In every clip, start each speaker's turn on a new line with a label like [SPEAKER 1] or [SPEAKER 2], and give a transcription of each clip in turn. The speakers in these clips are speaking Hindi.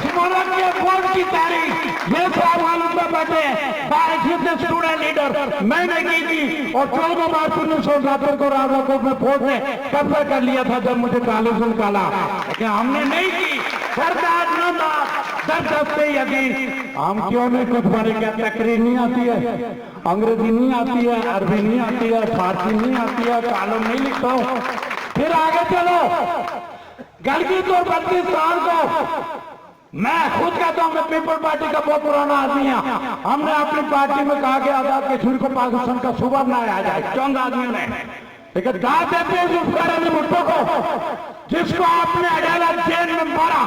[SPEAKER 1] इस मुल्क के वोट की तारीख ये साहब पे बैठे स्टूडेंट लीडर मैंने की थी और 14 मार्च 1970 को राजाकोट में फोर्ट ने कब्जा कर लिया था जब मुझे काले से निकाला, लेकिन हमने नहीं की। सरदार दर यदि हम क्यों नहीं कुछ बड़े क्या तकरीर नहीं आती है, अंग्रेजी नहीं आती है, अरबी नहीं आती है, फारसी नहीं आती है, कालम नहीं लिखता हूं। फिर आगे चलो, गलगीत और बल्तिस्तान को मैं खुद कहता हूं, मैं पीपल पार्टी का बहुत पुराना आदमी है। हमने अपनी पार्टी में कहा कि आजाद कश्मीर को पाकिस्तान का सूबा बनाया जाए, चंद आदमियों ने, लेकिन दाद देते हैं जुल्फिकार अली भुट्टो को, जिसको आपने अदालत जेल में मारा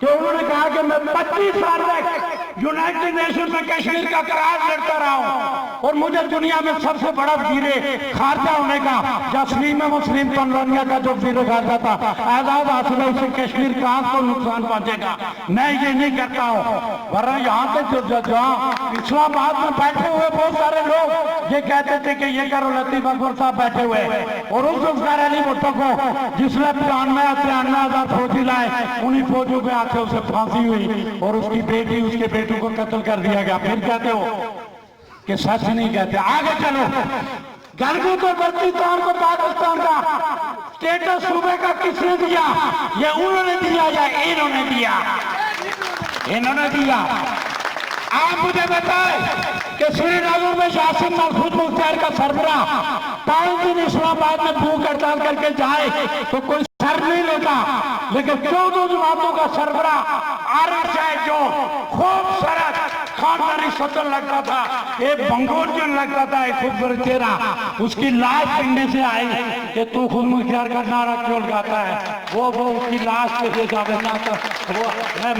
[SPEAKER 1] कि उन्होंने कहा कि मैं 25 साल तक यूनाइटेड नेशन में कश्मीर का करार लड़ता रहा हूं और मुझे दुनिया में सबसे बड़ा वीरे खारजा होने का, जस्लीम मुस्लिम कॉलोनिया का जो वीरे खारजा था, आजाद हासिल उसे कश्मीर कहां को नुकसान पहुंचेगा, मैं ये नहीं करता हूं। वरना यहाँ पे जहाँ इस्लामाबाद में बैठे हुए बहुत सारे लोग ये कहते थे कि ये करो, लतीफ अकबर साहब बैठे हुए, और उस जुल्फिकार अली भुट्टो को जिसने 93,000 फौजी लाए, उन्हीं फौजियों के हाथ से उसे फांसी हुई और उसकी बेटी उसके बेटों को कत्ल कर दिया गया। फिर कहते हो कि सच नहीं कहते। आगे चलो, गलगीत और बल्तिस्तान को पाकिस्तान का स्टेटस सूबे का किसने दिया? ये उन्होंने दिया या इन्होंने दिया? इन्होंने दिया। आप मुझे बताएं कि श्रीनगर में शासन महफूज मुख्तार का सरबराह 5 दिन इस्लामाबाद में भूख हड़ताल करके जाए तो कोई सर नहीं लेता, लेकिन 14 जमातों का सरबराह आरएसआई जो खूबसूरत खानदानी शक्ल लगता था, एक बंगोलियन लगता था, एक खूबसूरत चेहरा, उसकी लाश पिंडे से आई कि तू खुद मुख्तार का नारा क्यों लगाता है, वो उसकी लाश पे से जावेदा था। वो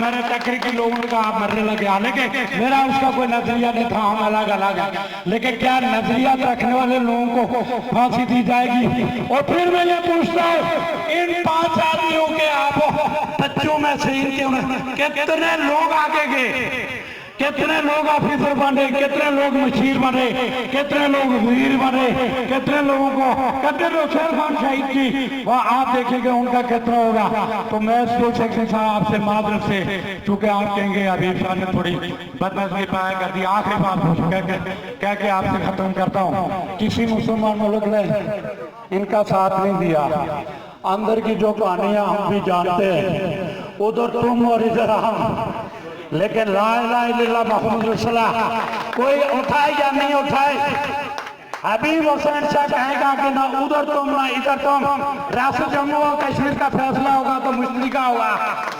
[SPEAKER 1] मैंने तकरीर के लोगों ने कहा मरने लगे, हालांकि मेरा उसका कोई नजरिया नहीं था, हम अलग अलग है, लेकिन क्या नजरिया रखने वाले लोगों को फांसी दी जाएगी? और फिर मैं ये पूछता हूँ, इन 5 आदमियों के आप बच्चों में से इनके कितने लोग आगे गए, कितने लोग ऑफिसर बने, कितने लोग मशीर बने, कितने लोग वीर बने, कितने लोगों को, कितने लोग शेर खान शहीद की, वह आप देखेंगे उनका कितना होगा। तो मैं स्टेट सेक्रेटरी साहब आपसे मादरत से, चूंकि आप कहेंगे अभी साहब ने थोड़ी बदमज़गी पाया कर दी, आखिरी बात कह के आपसे खत्म करता हूँ। किसी मुसलमान मुल्क ने इनका साथ नहीं दिया, अंदर की जो कहानियां हम भी जानते हैं, उधर तुम और इधर हम, लेकिन ला इलाहा इल्लल्लाह मुहम्मद रसूलुल्लाह कोई उठाए या नहीं उठाए, हबीब हुसैन शाह कहेगा कि ना उधर तुम ना इधर तुम, रियासत जम्मू और कश्मीर का फैसला होगा तो मुश्तरका होगा,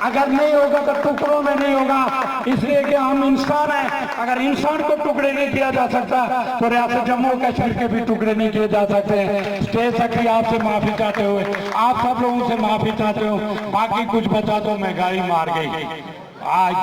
[SPEAKER 1] अगर नहीं होगा तो टुकड़ों में नहीं होगा, इसलिए कि हम इंसान हैं। अगर इंसान को टुकड़े नहीं किया जा सकता तो रियासत जम्मू और कश्मीर के भी टुकड़े नहीं किए जा सकते हैं। स्टेट सेक्रेटरी आपसे माफी चाहते हुए, आप सब लोगों से माफी चाहते हो, बाकी कुछ बचा तो महंगाई मार गई आज।